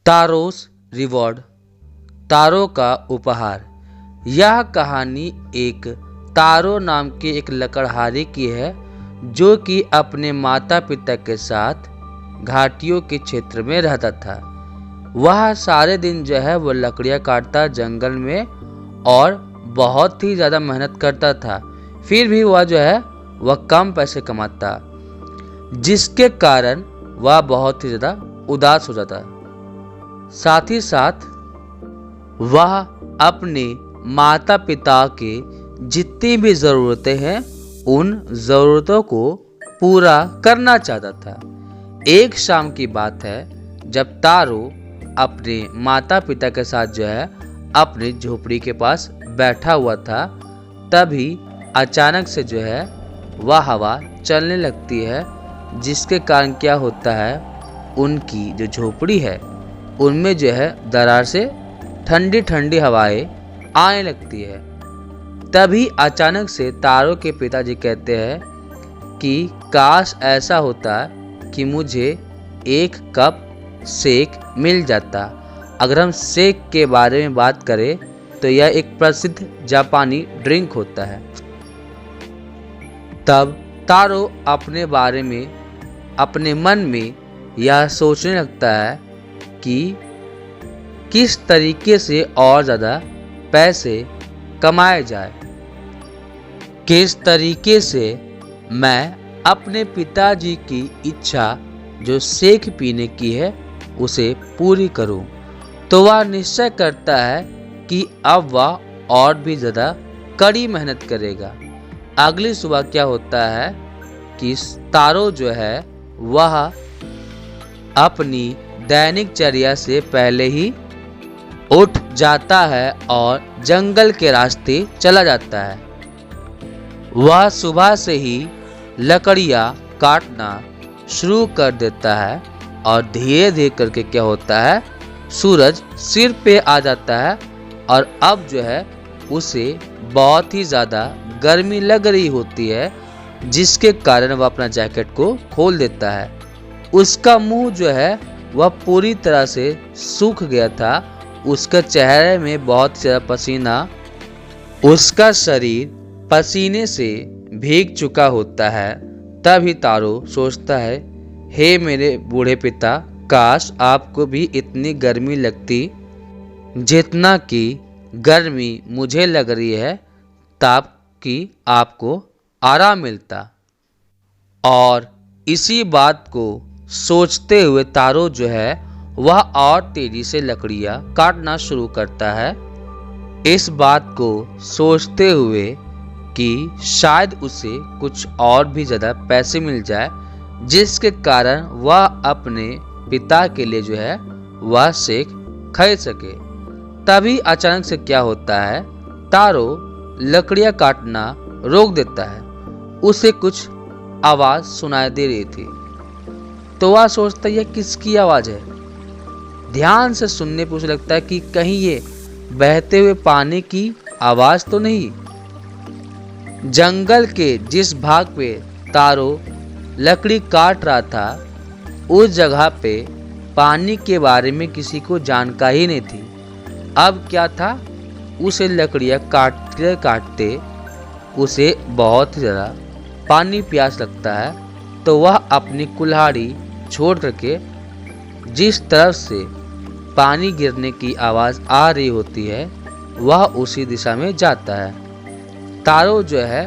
तारोस reward, तारो का उपहार। यह कहानी एक तारो नाम के एक लकड़हारे की है जो कि अपने माता पिता के साथ घाटियों के क्षेत्र में रहता था। वह सारे दिन जो है वो लकड़ियाँ काटता जंगल में और बहुत ही ज़्यादा मेहनत करता था। फिर भी वह जो है वह कम पैसे कमाता, जिसके कारण वह बहुत ही ज़्यादा उदास हो जाता। साथ ही साथ वह अपने माता पिता के जितनी भी ज़रूरतें हैं उन ज़रूरतों को पूरा करना चाहता था। एक शाम की बात है जब तारो अपने माता पिता के साथ जो है अपनी झोपड़ी के पास बैठा हुआ था, तभी अचानक से जो है वह हवा चलने लगती है, जिसके कारण क्या होता है, उनकी जो झोपड़ी है उनमें जो है दरार से ठंडी ठंडी हवाएं आने लगती है। तभी अचानक से तारो के पिताजी कहते हैं कि काश ऐसा होता कि मुझे एक कप शेक मिल जाता। अगर हम शेक के बारे में बात करें तो यह एक प्रसिद्ध जापानी ड्रिंक होता है। तब तारो अपने बारे में अपने मन में यह सोचने लगता है कि किस तरीके से और ज़्यादा पैसे कमाए जाए, किस तरीके से मैं अपने पिताजी की इच्छा जो शेक पीने की है उसे पूरी करूं। तो वह निश्चय करता है कि अब वह और भी ज़्यादा कड़ी मेहनत करेगा। अगली सुबह क्या होता है कि तारो जो है वह अपनी दैनिकचर्या से पहले ही उठ जाता है और जंगल के रास्ते चला जाता है। वह सुबह से ही लकड़ियाँ काटना शुरू कर देता है और धीरे धीरे करके क्या होता है, सूरज सिर पे आ जाता है और अब जो है उसे बहुत ही ज़्यादा गर्मी लग रही होती है, जिसके कारण वह अपना जैकेट को खोल देता है। उसका मुंह जो है वह पूरी तरह से सूख गया था, उसके चेहरे में बहुत ज़्यादा पसीना, उसका शरीर पसीने से भीग चुका होता है। तभी तारो सोचता है, हे मेरे बूढ़े पिता, काश आपको भी इतनी गर्मी लगती जितना कि गर्मी मुझे लग रही है, ताकि आपको आराम मिलता। और इसी बात को सोचते हुए तारो जो है वह और तेजी से लकड़ियाँ काटना शुरू करता है, इस बात को सोचते हुए कि शायद उसे कुछ और भी ज़्यादा पैसे मिल जाए, जिसके कारण वह अपने पिता के लिए जो है वह शेक खरीद सके। तभी अचानक से क्या होता है, तारो लकड़ियाँ काटना रोक देता है। उसे कुछ आवाज़ सुनाई दे रही थी, तो वह सोचता है यह किसकी आवाज़ है। ध्यान से सुनने पर उसे लगता है कि कहीं ये बहते हुए पानी की आवाज़ तो नहीं। जंगल के जिस भाग पे तारो लकड़ी काट रहा था उस जगह पे पानी के बारे में किसी को जानकारी ही नहीं थी। अब क्या था, उसे लकड़ियाँ काटते काटते उसे बहुत ज़्यादा पानी प्यास लगता है, तो वह अपनी कुल्हाड़ी छोड़ करके जिस तरफ से पानी गिरने की आवाज़ आ रही होती है वह उसी दिशा में जाता है। तारो जो है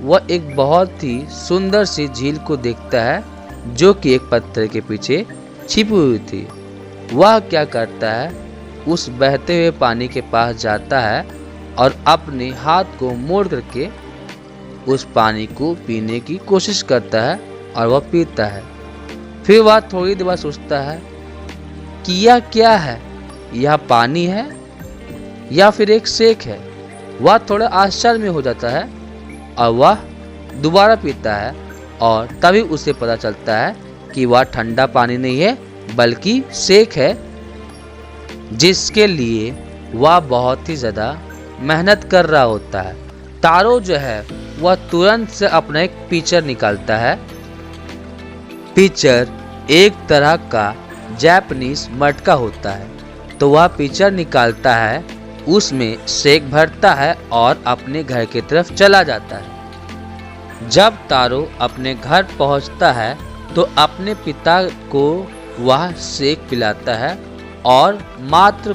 वह एक बहुत ही सुंदर सी झील को देखता है जो कि एक पत्थर के पीछे छिपी हुई थी। वह क्या करता है, उस बहते हुए पानी के पास जाता है और अपने हाथ को मोड़ करके उस पानी को पीने की कोशिश करता है और वह पीता है। फिर वह थोड़ी देर बाद सोचता है कि यह क्या है, यह पानी है या फिर एक शेक है। वह थोड़ा आश्चर्य में हो जाता है और वह दोबारा पीता है और तभी उसे पता चलता है कि वह ठंडा पानी नहीं है बल्कि शेक है, जिसके लिए वह बहुत ही ज़्यादा मेहनत कर रहा होता है। तारो जो है वह तुरंत से अपना एक पिचर निकालता है। पिचर एक तरह का जापानीज मटका होता है। तो वह पिचर निकालता है, उसमें शेक भरता है और अपने घर की तरफ चला जाता है। जब तारो अपने घर पहुंचता है तो अपने पिता को वह शेक पिलाता है और मात्र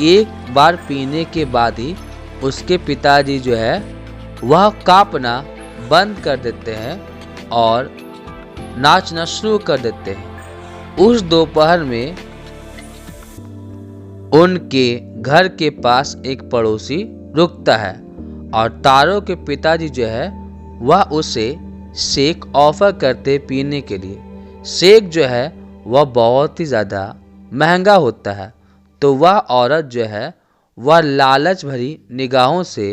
एक बार पीने के बाद ही उसके पिताजी जो है वह कांपना बंद कर देते हैं और नाचना शुरू कर देते हैं। उस दोपहर में उनके घर के पास एक पड़ोसी रुकता है और तारो के पिताजी जो है वह उसे शेक ऑफर करते पीने के लिए। शेक जो है वह बहुत ही ज़्यादा महंगा होता है। तो वह औरत जो है वह लालच भरी निगाहों से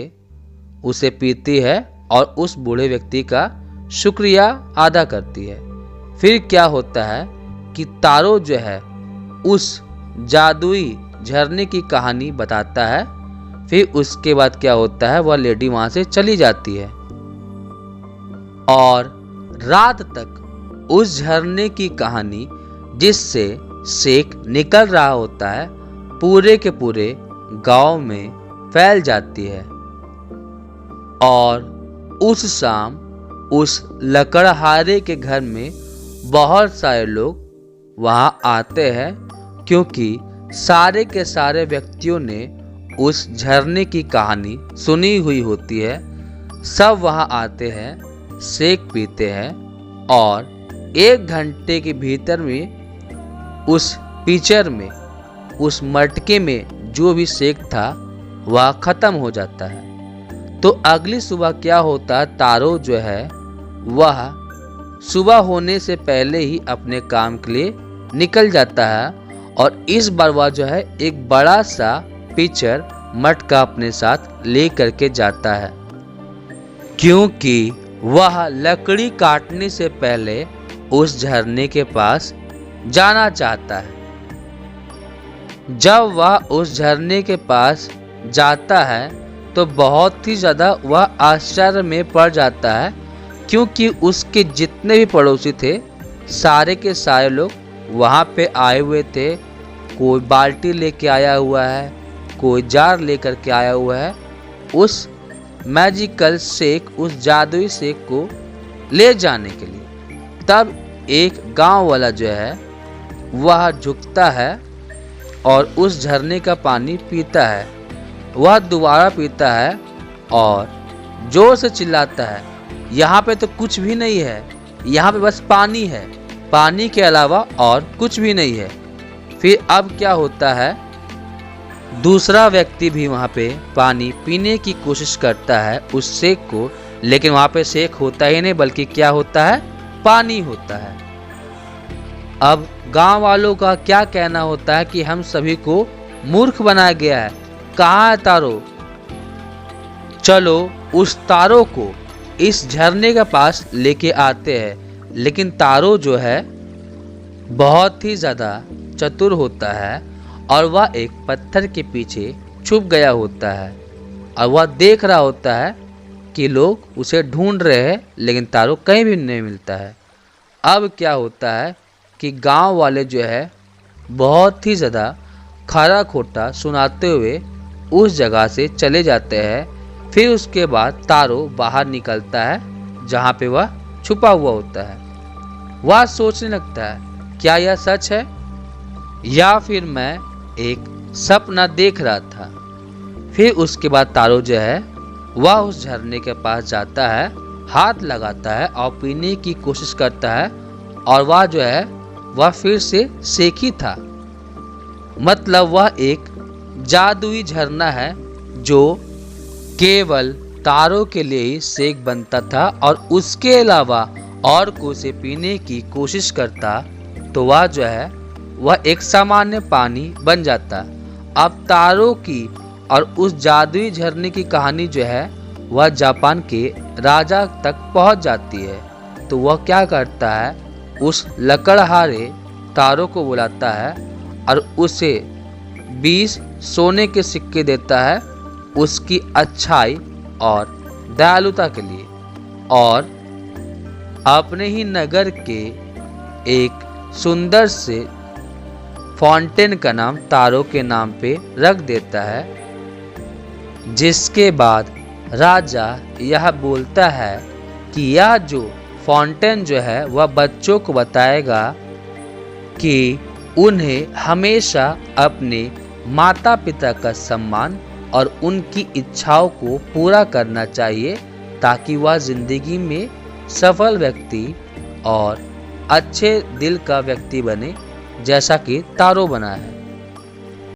उसे पीती है और उस बूढ़े व्यक्ति का शुक्रिया अदा करती है। फिर क्या होता है कि तारो जो है उस जादुई झरने की कहानी बताता है। फिर उसके बाद क्या होता है, वह लेडी वहां से चली जाती है और रात तक उस झरने की कहानी जिससे शेक निकल रहा होता है पूरे के पूरे गांव में फैल जाती है। और उस शाम उस लकड़हारे के घर में बहुत सारे लोग वहां आते हैं, क्योंकि सारे के सारे व्यक्तियों ने उस झरने की कहानी सुनी हुई होती है। सब वहां आते हैं, शेक पीते हैं और 1 घंटे के भीतर में उस पिचर में, उस मटके में जो भी शेक था वह खत्म हो जाता है। तो अगली सुबह क्या होता है, तारो जो है वह सुबह होने से पहले ही अपने काम के लिए निकल जाता है और इस बार वह जो है एक बड़ा सा पिचर मटका अपने साथ ले करके जाता है, क्योंकि वह लकड़ी काटने से पहले उस झरने के पास जाना चाहता है। जब वह उस झरने के पास जाता है तो बहुत ही ज़्यादा वह आश्चर्य में पड़ जाता है, क्योंकि उसके जितने भी पड़ोसी थे सारे के सारे लोग वहाँ पे आए हुए थे। कोई बाल्टी लेके आया हुआ है, कोई जार लेकर के आया हुआ है उस मैजिकल शेक, उस जादुई शेक को ले जाने के लिए। तब एक गांव वाला जो है वह झुकता है और उस झरने का पानी पीता है। वह दोबारा पीता है और जोर से चिल्लाता है, यहाँ पे तो कुछ भी नहीं है, यहाँ पे बस पानी है, पानी के अलावा और कुछ भी नहीं है। फिर अब क्या होता है, दूसरा व्यक्ति भी वहाँ पे पानी पीने की कोशिश करता है उस शेक को, लेकिन वहाँ पे शेक होता ही नहीं बल्कि क्या होता है, पानी होता है। अब गांव वालों का क्या कहना होता है कि हम सभी को मूर्ख बनाया गया है, कहाँ है तारो, चलो उस तारो को इस झरने के पास लेके आते हैं। लेकिन तारो जो है बहुत ही ज़्यादा चतुर होता है और वह एक पत्थर के पीछे छुप गया होता है और वह देख रहा होता है कि लोग उसे ढूंढ रहे हैं, लेकिन तारो कहीं भी नहीं मिलता है। अब क्या होता है कि गांव वाले जो है बहुत ही ज़्यादा खरा खोटा सुनाते हुए उस जगह से चले जाते हैं। फिर उसके बाद तारो बाहर निकलता है जहाँ पे वह छुपा हुआ होता है। वह सोचने लगता है, क्या यह सच है या फिर मैं एक सपना देख रहा था। फिर उसके बाद तारो जो है वह उस झरने के पास जाता है, हाथ लगाता है और पीने की कोशिश करता है और वह जो है वह फिर से शेक ही था। मतलब वह एक जादुई झरना है जो केवल तारो के लिए ही शेक बनता था और उसके अलावा और कोई से पीने की कोशिश करता तो वह जो है वह एक सामान्य पानी बन जाता। अब तारो की और उस जादुई झरने की कहानी जो है वह जापान के राजा तक पहुंच जाती है। तो वह क्या करता है, उस लकड़हारे तारो को बुलाता है और उसे 20 सोने के सिक्के देता है उसकी अच्छाई और दयालुता के लिए, और अपने ही नगर के एक सुंदर से फाउंटेन का नाम तारों के नाम पे रख देता है, जिसके बाद राजा यह बोलता है कि यह जो फाउंटेन जो है वह बच्चों को बताएगा कि उन्हें हमेशा अपने माता पिता का सम्मान और उनकी इच्छाओं को पूरा करना चाहिए, ताकि वह जिंदगी में सफल व्यक्ति और अच्छे दिल का व्यक्ति बने, जैसा कि तारो बना है।